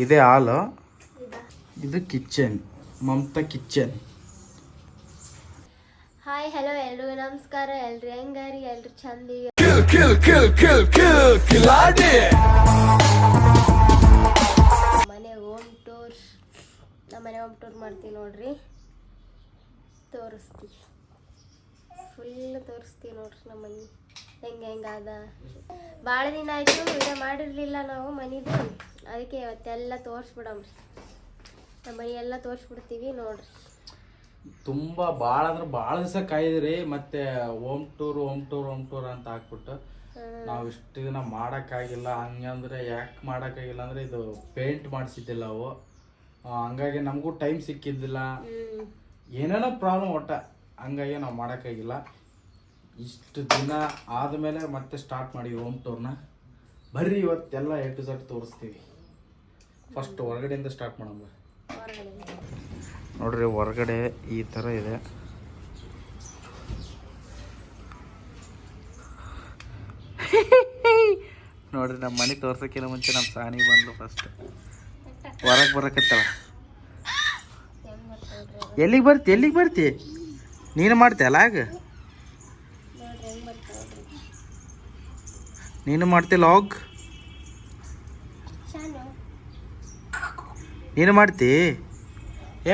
ಇದೇ ಹಾಲು, ಇದು kitchen, Mamata kitchen. Hi hello ಎಲ್ರಿಗೂ ನಮಸ್ಕಾರ. ಎಲ್ರು ಹೆಂಗಾರಿ? ಎಲ್ರು ಚಂದಿ. ಮನೆ ಹೋಮ್ ಟೂರ್, ನಮ್ಮನೆ ಹೋಮ್ ಟೂರ್ ಮಾಡ್ತೀವಿ ನೋಡ್ರಿ. ತೋರಿಸ್ತೀವಿ, ಫುಲ್ ತೋರಿಸ್ತೀವಿ ನೋಡ್ರಿ ನಮ್ಮ ಮನೆ ಹೆಂಗಾದ. ಭಾಳ ದಿನ ಆಯಿತು ವಿಡಿಯೋ ಮಾಡಿರಲಿಲ್ಲ ನಾವು ಮನೆದು, ಅದಕ್ಕೆ ಇವತ್ತೆಲ್ಲ ತೋರಿಸ್ಬಿಡಮ್ರಿ. ನಮ್ಮ ಮನೆ ಎಲ್ಲ ತೋರಿಸ್ಬಿಡ್ತೀವಿ ನೋಡ್ರಿ. ತುಂಬ ಭಾಳ ಅಂದ್ರೆ ಭಾಳ ದಿವಸ ಕಾಯಿದ್ರಿ. ಮತ್ತೆ ಹೋಮ್ ಟೂರ್ ಅಂತ ಹಾಕ್ಬಿಟ್ಟು ನಾವು ಇಷ್ಟು ದಿನ ಮಾಡೋಕ್ಕಾಗಿಲ್ಲ. ಹಂಗಂದ್ರೆ ಯಾಕೆ ಮಾಡೋಕ್ಕಾಗಿಲ್ಲ ಅಂದರೆ ಇದು ಪೇಂಟ್ ಮಾಡಿಸಿದ್ದಿಲ್ಲ ಅವು, ಹಂಗಾಗಿ ನಮಗೂ ಟೈಮ್ ಸಿಕ್ಕಿದ್ದಿಲ್ಲ, ಏನೇನೋ ಪ್ರಾಬ್ಲಮ್ ಒಟ್ಟ, ಹಂಗಾಗಿ ನಾವು ಮಾಡೋಕ್ಕಾಗಿಲ್ಲ. ಇಷ್ಟು ದಿನ ಆದಮೇಲೆ ಮತ್ತೆ ಸ್ಟಾರ್ಟ್ ಮಾಡಿವಿ ಹೋಮ್ ಟೂರ್ನ. ಬರ್ರಿ ಇವತ್ತೆಲ್ಲ A to Z ತೋರಿಸ್ತೀವಿ. ಫಸ್ಟ್ ಹೊರಗಡೆಯಿಂದ ಸ್ಟಾರ್ಟ್ ಮಾಡೋಣ. ನೋಡ್ರಿ ಹೊರಗಡೆ ಈ ಥರ ಇದೆ. ನೋಡ್ರಿ ನಮ್ಮ ಮನೆ ತೋರ್ಸೋಕ್ಕಿಂತ ಮುಂಚೆ ನಮ್ಮ ಸಾಣಿ ಬಂದ್ಲು ಫಸ್ಟ್. ಹೊರಗೆ ಬರಕತ್ತಳ. ಎಲ್ಲಿಗೆ ಬರ್ತಿ ನೀನು ಮಾಡ್ತೀಯಲ್ಲ ಆಗ, ನೀನು ಮಾಡ್ತಿ ಲಾಗ್, ನೀನು ಮಾಡ್ತಿ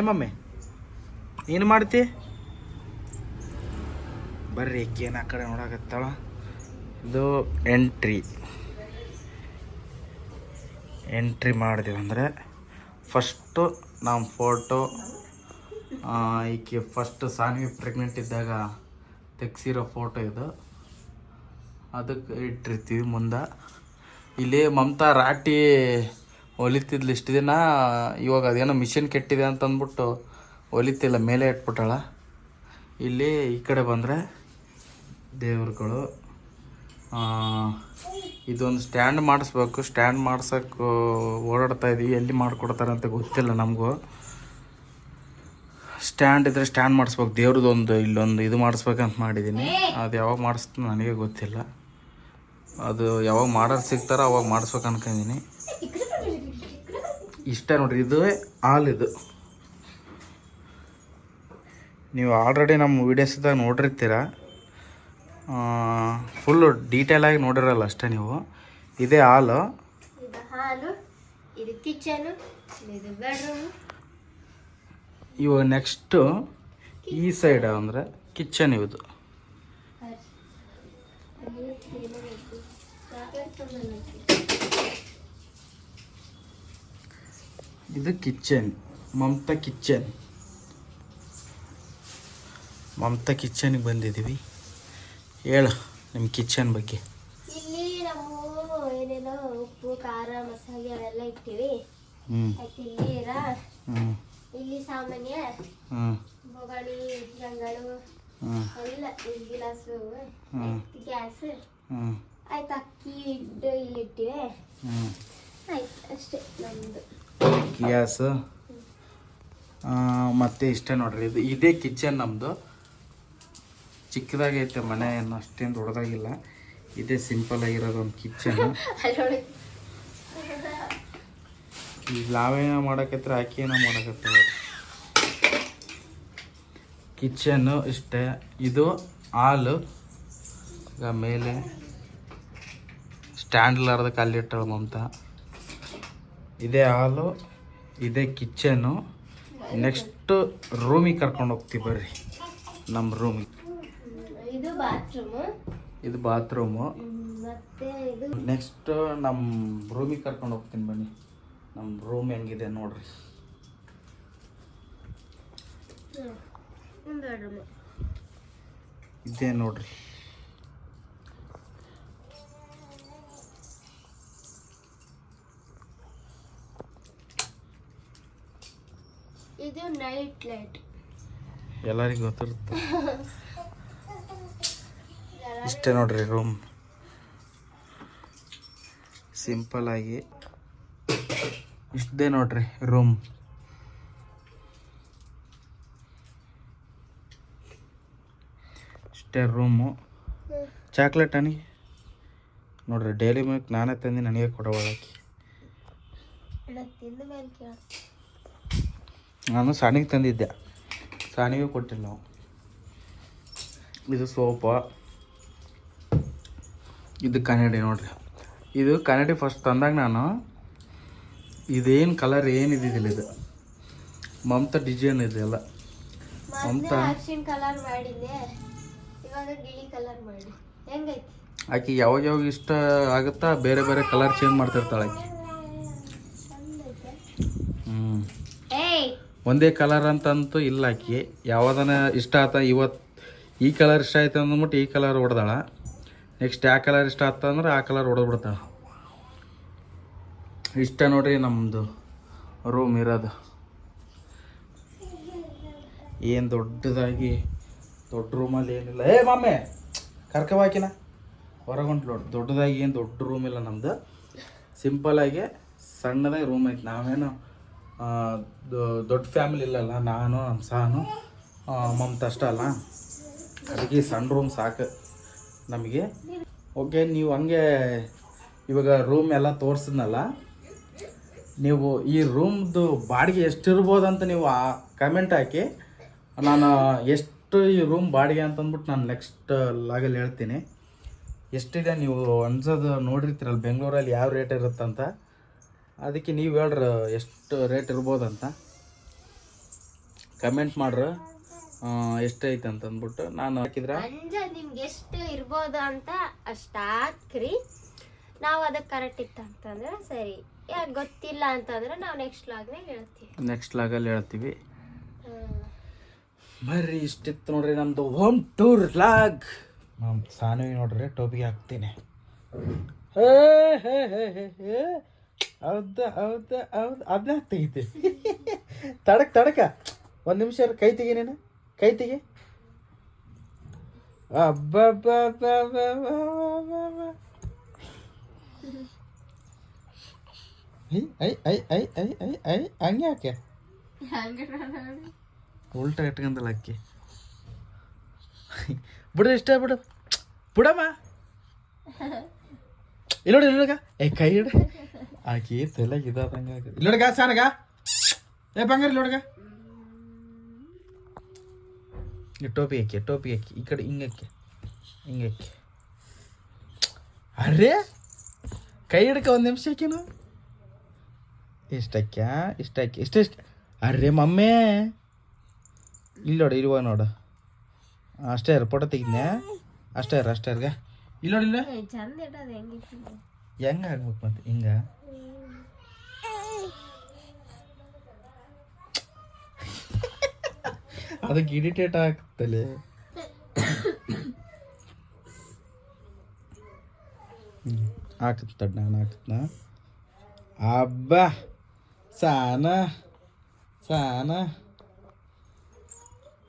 ಮಮ್ಮಿ, ನೀನು ಮಾಡ್ತಿ. ಬರ್ರಿ ಏನ ಆ ಕಡೆ ನೋಡಕತ್ತಾಳ. ಇದು ಎಂಟ್ರಿ ಮಾಡಿದೀವಿ ಅಂದರೆ ಫಸ್ಟು ನಮ್ಮ ಫೋಟೋ, ಈಕೆ ಫಸ್ಟ್ ಸಾನ್ವಿ ಪ್ರೆಗ್ನೆಂಟ್ ಇದ್ದಾಗ ತೆಗ್ಸಿರೋ ಫೋಟೋ ಇದು, ಅದಕ್ಕೆ ಇಟ್ಟಿರ್ತೀವಿ ಮುಂದೆ. ಇಲ್ಲಿ ಮಮತಾ ರಾಟಿ ಹೊಲಿತಿದ್ಲು ಇಷ್ಟು ದಿನ, ಇವಾಗ ಅದೇನೋ ಮಿಷಿನ್ ಕೆಟ್ಟಿದೆ ಅಂತಂದ್ಬಿಟ್ಟು ಹೊಲಿತಿಲ್ಲ, ಮೇಲೆ ಇಟ್ಬಿಟ್ಟಾಳ. ಇಲ್ಲಿ ಈ ಕಡೆ ಬಂದರೆ ದೇವ್ರುಗಳು. ಇದೊಂದು ಸ್ಟ್ಯಾಂಡ್ ಮಾಡಿಸ್ಬೇಕು, ಸ್ಟ್ಯಾಂಡ್ ಮಾಡ್ಸೋಕ್ಕೆ ಓಡಾಡ್ತಾ ಇದೀವಿ. ಎಲ್ಲಿ ಮಾಡಿಕೊಡ್ತಾರೆ ಅಂತ ಗೊತ್ತಿಲ್ಲ ನಮಗೂ. ಸ್ಟ್ಯಾಂಡ್ ಇದ್ದರೆ ಸ್ಟ್ಯಾಂಡ್ ಮಾಡಿಸ್ಬೇಕು, ದೇವ್ರದ್ದೊಂದು ಇಲ್ಲೊಂದು ಇದು ಮಾಡಿಸ್ಬೇಕಂತ ಮಾಡಿದ್ದೀನಿ. ಅದು ಯಾವಾಗ ಮಾಡಿಸ್ತೀನಿ ನನಗೆ ಗೊತ್ತಿಲ್ಲ. ಅದು ಯಾವಾಗ ಮಾಡೋರು ಸಿಗ್ತಾರೋ ಅವಾಗ ಮಾಡಿಸ್ಬೇಕು ಅನ್ಕೊಂಡಿದ್ದೀನಿ. ಇಷ್ಟ ನೋಡ್ರಿ, ಇದು ಹಾಲಿದು. ನೀವು ಆಲ್ರೆಡಿ ನಮ್ಮ ವೀಡಿಯೋಸ್ದಾಗ ನೋಡಿರ್ತೀರ, ಫುಲ್ಲು ಡೀಟೇಲಾಗಿ ನೋಡಿರಲ್ಲ ಅಷ್ಟೇ ನೀವು. ಇದೇ ಹಾಲು, ಇದು ಕಿಚನ್, ಇದು ಬೆಡ್ರೂಮ್. ಇವಾಗ ನೆಕ್ಸ್ಟು ಈ ಸೈಡ್ ಅಂದರೆ ಕಿಚನ್. ಇದು ಕಿಚನ್, ಮಮತಾ ಕಿಚನ್ಗೆ ಬಂದಿದ್ದೀವಿ. ಹೇಳು ನಿಮ್ಮ ಕಿಚನ್ ಬಗ್ಗೆ. ಇಲ್ಲಿ ನಾವು ಏನೇನೋ ಉಪ್ಪು ಖಾರ ಮಸಾಲೆ ಅವೆಲ್ಲ ಇಟ್ಟಿವಿ. ಇಲ್ಲಿ ಸಾಮಾನ್ಯ ಬೊಗಣಿ ರಂಗಳು ಎಲ್ಲ, ಗಿಲಾಸು, ಗ್ಯಾಸ್ ಆಯ್ತು. ಅಕ್ಕಿ ಇಟ್ಟು ಇಲ್ಲಿ ಇಟ್ಟಿವೆ, ಆಯ್ತು ಅಷ್ಟೇ ನಮ್ದು ಗ್ಯಾಸ್. ಮತ್ತೆ ಇಷ್ಟೇ ನೋಡ್ರಿ, ಇದೇ ಕಿಚನ್ ನಮ್ಮದು. ಚಿಕ್ಕದಾಗೈತೆ ಮನೆ, ಏನು ಅಷ್ಟೇನು ದೊಡ್ಡದಾಗಿಲ್ಲ. ಇದೇ ಸಿಂಪಲ್ ಆಗಿರೋದು ಒಂದು ಕಿಚನ್. ಈಗ ನಾವೇನೋ ಮಾಡೋಕತ್ರ ಆಕಿ ಏನೋ ಮಾಡೋಕತ್ತ. ಕಿಚನ್ನು ಇಷ್ಟೇ. ಇದು ಹಾಲು, ಈಗ ಮೇಲೆ ಸ್ಟ್ಯಾಂಡ್ಲಾರ್ದ ಕಲ್ಲಿಟ್ಟಳು ಮಮತಾ. ಇದೇ ಹಾಲು, ಇದೇ ಕಿಚನ್ನು. ನೆಕ್ಸ್ಟು ರೂಮಿಗೆ ಕರ್ಕೊಂಡು ಹೋಗ್ತೀವಿ ಬರ್ರಿ, ನಮ್ಮ ರೂಮಿಗೆ. ಇದು ಬಾತ್ರೂಮು. ನೆಕ್ಸ್ಟ್ ನಮ್ಮ ರೂಮಿಗೆ ಕರ್ಕೊಂಡು ಹೋಗ್ತೀನಿ ಬನ್ನಿ. ನಮ್ಮ ರೂಮ್ ಹೆಂಗಿದೆ ನೋಡ್ರಿ. ಇದೇ ನೋಡ್ರಿ, ಇದು ನೈಟ್ ಲೈಟ್, ಎಲ್ಲರಿಗೂ ಗೊತ್ತಿರುತ್ತೆ. ಇಷ್ಟೇ ನೋಡ್ರಿ ರೂಮ್, ಸಿಂಪಲ್ ಆಗಿ ಇಷ್ಟೇ ನೋಡ್ರಿ ರೂಮ್. ಇಷ್ಟೇ ರೂಮು. ಚಾಕ್ಲೇಟ್ ನನಗೆ ನೋಡ್ರಿ, ಡೈಲಿ ಮಿಲ್ಕ್ ನಾನೇ ತಂದು ನನಗೆ ಕೊಡೋಳಾಕಿ. ತಿಂದ ಮೇಲೆ ಕೇಳ. ನಾನು ಸಾಣಿಗೆ ತಂದಿದ್ದೆ, ಸಾಣಿಗೆ ಕೊಟ್ಟಿಲ್ಲ ನಾವು. ಇದು ಸೋಪ, ಇದು ಕನ್ನಡಿ ನೋಡ್ರಿ. ಇದು ಕನ್ನಡಿ ಫಸ್ಟ್ ತಂದಾಗ ನಾನು ಇದೇನು ಕಲರ್ ಏನಿದ್ದಿಲ್ಲ, ಇದು ಮಮತಾ ಡಿಸೈನ್ ಇದೆಲ್ಲ. ಮೊದಲೇ ಅರ್ಶಿನ ಕಲರ್ ಮಾಡಿದ್ದೆ, ಇವಾಗ ಗಿಳಿ ಕಲರ್ ಮಾಡಿ. ಹೆಂಗೈತಿ? ಆಕೆ ಯಾವಾಗ ಯಾವಾಗ ಇಷ್ಟ ಆಗುತ್ತಾ ಬೇರೆ ಬೇರೆ ಕಲರ್ ಚೇಂಜ್ ಮಾಡ್ತಿರ್ತಾಳೆ ಆಕೆ. ಒಂದೇ ಕಲರ್ ಅಂತಂತೂ ಇಲ್ಲ ಆಕಿ. ಯಾವ್ದನ ಇಷ್ಟ ಆತ, ಇವತ್ತು ಈ ಕಲರ್ ಇಷ್ಟ ಆಯ್ತು ಅಂದ್ಬಿಟ್ಟು ಈ ಕಲರ್ ಹೊಡೆದಾಳ. ನೆಕ್ಸ್ಟ್ ಯಾವ ಕಲರ್ ಇಷ್ಟ ಆತ ಅಂದ್ರೆ ಆ ಕಲರ್ ಹೊಡೆದ್ಬಿಡ್ತಾಳ. ಇಷ್ಟ ನೋಡ್ರಿ ನಮ್ಮದು ರೂಮ್ ಇರೋದು. ಏನು ದೊಡ್ಡದಾಗಿ ದೊಡ್ಡ ರೂಮಲ್ಲಿ ಏನಿಲ್ಲ. ಮಾಮೆ ಕರ್ಕವಾಕಿನ ಹೊರಗೊಂಡು ನೋಡಿ. ದೊಡ್ಡದಾಗಿ ಏನು ದೊಡ್ಡ ರೂಮ್ ಇಲ್ಲ ನಮ್ಮದು. ಸಿಂಪಲಾಗಿ ಸಣ್ಣದಾಗಿ ರೂಮ್ ಐತೆ. ನಾವೇನು ದೊಡ್ಡ ಫ್ಯಾಮಿಲಿ ಇಲ್ಲಲ್ಲ, ನಾನು ನಮ್ಮ ಸಾನು ಮಮತಾ ಅಷ್ಟ ಅಲ್ಲ, ಅದಕ್ಕೆ ಸಣ್ಣ ರೂಮ್ ಸಾಕು ನಮಗೆ. ಓಕೆ, ನೀವು ಹಂಗೆ ಇವಾಗ ರೂಮ್ ಎಲ್ಲ ತೋರಿಸಿದ್ನಲ್ಲ, ನೀವು ಈ ರೂಮ್ದು ಬಾಡಿಗೆ ಎಷ್ಟಿರ್ಬೋದಂತ ನೀವು ಕಮೆಂಟ್ ಹಾಕಿ. ನಾನು ಎಷ್ಟು ಈ ರೂಮ್ ಬಾಡಿಗೆ ಅಂತಂದ್ಬಿಟ್ಟು ನಾನು ನೆಕ್ಸ್ಟ್ ಲಾಗಲ್ಲಿ ಹೇಳ್ತೀನಿ. ಎಷ್ಟಿದೆ ನೀವು ಅನ್ಸೋದು ನೋಡಿರ್ತೀರಲ್ಲ ಬೆಂಗಳೂರಲ್ಲಿ ಯಾವ ರೇಟ್ ಇರುತ್ತಂತ. ಅದಕ್ಕೆ ನೀವು ಹೇಳ್ರಿ ಎಷ್ಟು ರೇಟ್ ಇರ್ಬೋದಂತ ಕಮೆಂಟ್ ಮಾಡ್ರಿ, ಎಷ್ಟೈತೆ ಅಂತಂದ್ಬಿಟ್ಟು ನಾನು ಹಾಕಿದ್ರೆ ನಿಮ್ಗೆ ಎಷ್ಟು ಇರ್ಬೋದು ಅಂತ ಅಷ್ಟು ಹಾಕ್ರಿ. ನಾವು ಅದಕ್ಕೆ ಕರೆಕ್ಟ್ ಇತ್ತು ಅಂತಂದ್ರೆ ಸರಿ, ಯಾಕೆ ಗೊತ್ತಿಲ್ಲ ಅಂತಂದ್ರೆ ನಾವು ನೆಕ್ಸ್ಟ್ ಲಾಗಲ್ಲಿ ಹೇಳ್ತೀವಿ. ಬರ್ರಿ, ಇಷ್ಟಿತ್ತು ನೋಡ್ರಿ ನಮ್ಮದು ಹೋಮ್ ಟೂರ್ ಲಾಗ್. ಸಾನುವಿ ನೋಡ್ರಿ ಟೋಪಿಗೆ ಹಾಕ್ತೀನಿ. ಹೌದಾ ಹೌದಾ ಹೌದು, ಅದನ್ನ ತೆಗಿತೆ. ತಡಕ ಒಂದು ನಿಮಿಷ ಕೈ ತೆಗಿ, ನೀನು ಕೈ ತೆಗಿ. ಹಂಗೆ ಯಾಕೆ ಉಲ್ಟಾ ಇಟ್ಕೊಂಡಲ್ಲ ಅಕ್ಕಿ. ಬಿಡು, ಇಷ್ಟ ಬಿಡು, ಬಿಡಮ್ಮ. ಇಲ್ಲೋಡಿ ಇಲ್ಲೋಡಗ, ಕೈ ಇಡ ಆಕಿ ತಲೆಗೆ ಇದಂಗೆ ಆಗ. ಇಲ್ಲೋಡಗ ಸಾನಗ, ಬಂಗಾರ ಇಲ್ಲೋಡಗ. ಟೋಪಿ ಹಾಕಿ ಈ ಕಡೆ ಹಿಂಗಕ್ಕೆ. ಅರೇ ಕೈ ಹಿಡ್ಕ ಒಂದು ನಿಮಿಷ ಹಾಕಿನು. ಇಷ್ಟ. ಅರ್ರೆ ಮಮ್ಮೆ ಇಲ್ಲೋಡ, ಇಲ್ವ ನೋಡು. ಅಷ್ಟೇ ಇರ, ಫೋಟೋ ತೆಗಿದ್ನೆ. ಅಷ್ಟೇ ಇರ್ಗ. ಇಲ್ಲೋಡಿಲ್ಲ ಹೆಂಗ ಆಗ್ಬೇಕು ಮತ್ತೆ ಹಿಂಗ. ಅದಕ್ಕೆ ಇರಿಟೇಟ್ ಆಗ್ತಲೆ. ಹಾಕತ್ ನಾನು ಹಾಕತ್ನ. ಅಬ್ಬಾ ಸಾನ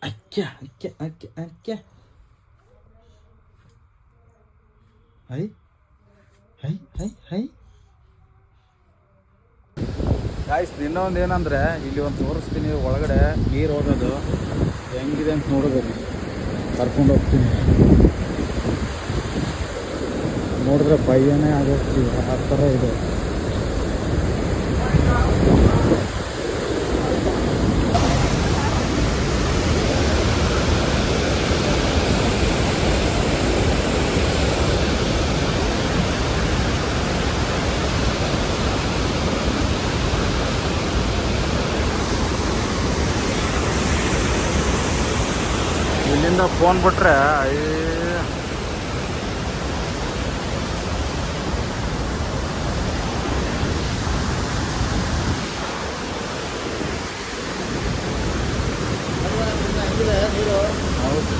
ಅಕ್ಕ ಹೈ. ಗಾಯ್ಸ್, ಇನ್ನೊಂದು ಏನಂದರೆ ಇಲ್ಲಿ ಒಂದು ತೋರಿಸ್ತೀನಿ. ಒಳಗಡೆ ನೀರು ಹೋಗೋದು ಹೆಂಗಿದೆ ಅಂತ ನೋಡೋದು. ಕರ್ಕೊಂಡು ಹೋಗ್ತೀನಿ. ನೋಡಿದ್ರೆ ಭಯನೇ ಆಗೋಗ್ತೀವಿ, ಆ ಥರ ಇದೆ. ಇಲ್ಲಿಂದ ಫೋನ್ ಬಿಟ್ರೆ ಹೌದು.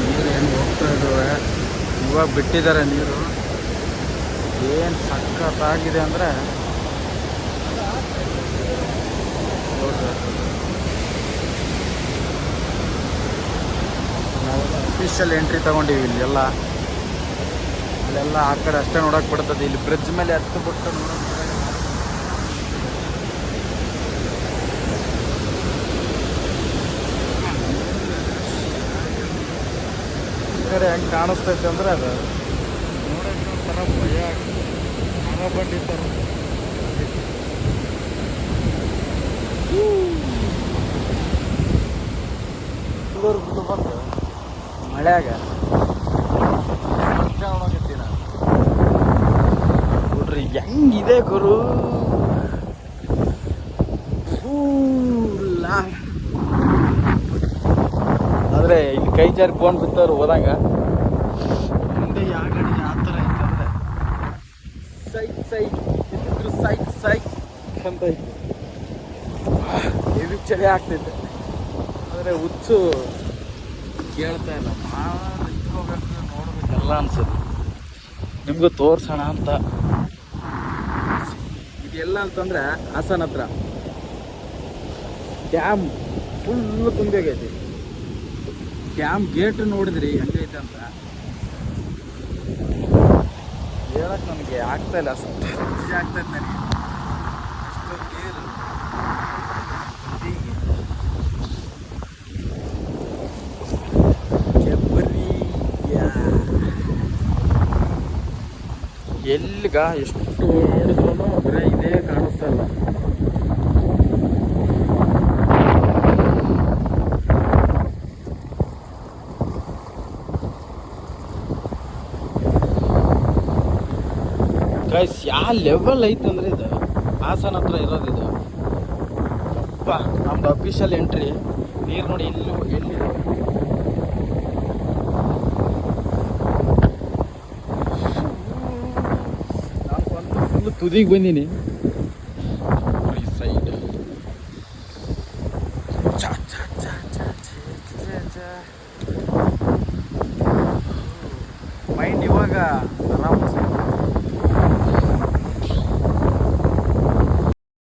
ನೀರು ಏನು ಹೋಗ್ತಾ ಇದ್ದಾವೆ, ಇವಾಗ ಬಿಟ್ಟಿದ್ದಾರೆ ನೀರು. ಏನು ಸಖತ್ತಾಗಿದೆ ಅಂದರೆ ನಾವು ಅಫಿಷಿಯಲ್ ಎಂಟ್ರಿ ತಗೊಂಡಿವಿ. ಇಲ್ಲೆಲ್ಲ ಅಲ್ಲೆಲ್ಲ ಆ ಕಡೆ ಅಷ್ಟೇ ನೋಡೋಕೆ ಬಿಡ್ತದೆ. ಇಲ್ಲಿ ಬ್ರಿಡ್ಜ್ ಮೇಲೆ ಹತ್ತು ಬಿಟ್ಟು ನೋಡೋಕೆ ಈ ಕಡೆ ಹೆಂಗೆ ಕಾಣಿಸ್ತೈತೆ ಅಂದರೆ ಅದು ಒಂಥರ ಭಯ ಮರ ಬಂದಿರ್ತಾರ ಬಂದು ಮಳ್ಯಾಗ ನೋಡ್ರಿ ಹೆಂಗಿದೆ ಗುರು ಆದ್ರೆ ಇಲ್ಲಿ ಕೈ ಜಾರಿ ಫೋನ್ ಬಿತ್ತವ್ರು ಹೋದಂಗ ಮುಂದೆ ಯಾವ ಗಾಡಿ ಯಾವ ಥರ ಐತಂದ್ರೆ ಸೈಕ್ ಸೈಕ್ ಇದ್ರು ಸೈಕ್ ಸೈಕ್ ಅಂತ ಐತಿ ಇದು ಚಳಿ ಆಗ್ತೈತೆ ಆದರೆ ಹುಚ್ಚು ಕೇಳ್ತಾ ಇಲ್ಲ ನಿಂತ್ಕೋಬೇಕು ನೋಡ್ಬೇಕೆಲ್ಲ ಅನ್ಸುತ್ತೆ ನಿಮಗೂ ತೋರ್ಸೋಣ ಅಂತ ಇದೆಲ್ಲ ಅಂತಂದ್ರೆ ಹಾಸನ ಹತ್ರ ಡ್ಯಾಮ್ ಫುಲ್ಲು ತುಂಬಿಗೈತಿ ಡ್ಯಾಮ್ ಗೇಟ್ ನೋಡಿದ್ರಿ ಹೆಂಗೈತೆ ಅಂತ ಹೇಳಕ್ ನನಗೆ ಆಗ್ತಾ ಇಲ್ಲ ಅಷ್ಟು ಖುಷಿ ಆಗ್ತೈತೆ ನನಗೆ ಅಷ್ಟೊಂದು ನೀರು ಎಲ್ಲಿಗ ಎಷ್ಟು ನೋಡಿದ್ರು ಬರೀ ಇದೇ ಕಾಣಿಸ್ತಾ ಇಲ್ಲ ಗೈಸ್ ಯಾವ ಲೆವೆಲ್ ಐತಂದ್ರೆ ಇದು ಹಾಸನ ಹತ್ರ ಇರೋದು ಇದು ಅಪ್ಪ ನಮ್ದು ಅಫಿಷಿಯಲ್ ಎಂಟ್ರಿ ನೀರು ನೋಡಿ ಎಲ್ಲಿದೆ ನಾನು ಒಂದು ಫುಲ್ ತುದಿಗೆ ಬಂದೀನಿ ಈ ಸೈಡ್ ಮೈಂಡ್ ಇವಾಗ ಆರಾಮ